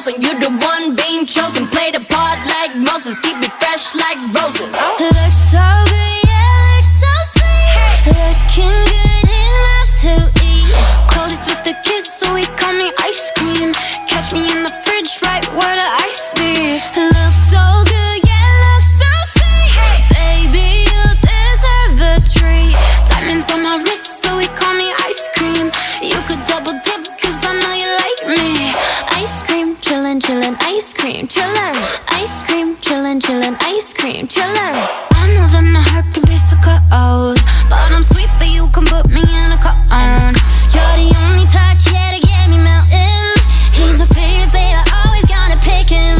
frozen. You're the one being chosen. Play the part like Moses. Keep it fresh like roses. Looks so good, yeah, looks so sweet. Looking good enough to eat. Coldest with the kiss, so he call me ice cream. Catch me in the fridge, right where the ice be. Looks so good, yeah, looks so sweet. Baby, you deserve a treat. Diamonds on my wrist, so he call me ice cream. You could double dip, cause I know you like me. Ice cream, chillin', chillin', ice cream, chillin'. Ice cream, chillin', chillin', ice cream, chillin'. I know that my heart can be so cold, but I'm sweet for you, come put me in a cone. You're the only touch, yeah, to get me melting. He's my favorite, always gotta pick him.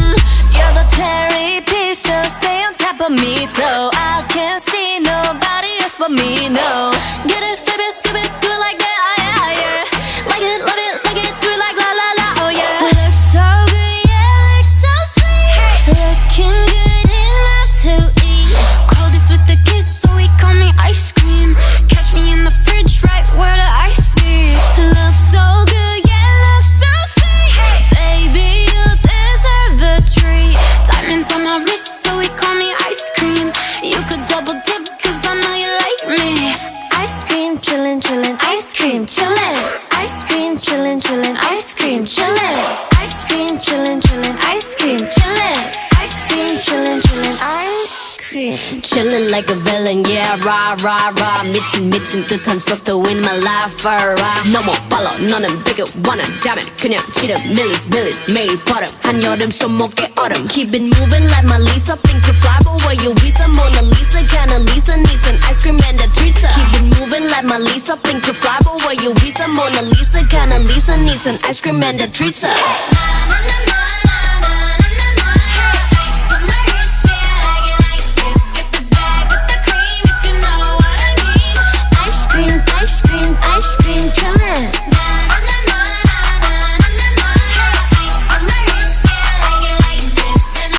You're the cherry picture, stay on top of me, so I can't see nobody else but me, no. Get it, flip it, skip it, do it like that, yeah, yeah. Like it, love it, like it, do it like la la la, oh yeah. Looks so good, yeah, looks so sweet. Looking good enough to eat. Coldest with the kiss, so he call me ice cream. Catch me in the fridge, right where the ice be. Looks so good, yeah, looks so sweet. Baby, you deserve a treat. Diamonds on my wrist, so he call me ice cream. You could double dip, cause I know you like me. Ice cream, chillin', chillin', ice cream, chillin'. Ice cream, chillin', chillin', ice cream, chillin'. Ice cream, chillin', chillin', ice cream, chillin'. Ice cream, chillin', chillin', ice cream. Chillin' like a villain, yeah, rah, rah, rah. 미친 듯한 속도 in my life, rah. 너무 빨라, 너는 bigger, wanna damn it. 그냥 치름, millies, 매일 버릇. 한여름 손목에 얼음. Keep it moving like my Lisa. Think you fly, but where you visa? Mona Lisa, kinda Lisa needs an ice cream and a treat. Keep it moving like my Lisa. Think you fly, but where you visa? Mona Lisa, kinda Lisa needs an ice cream and a treat. Na na na na.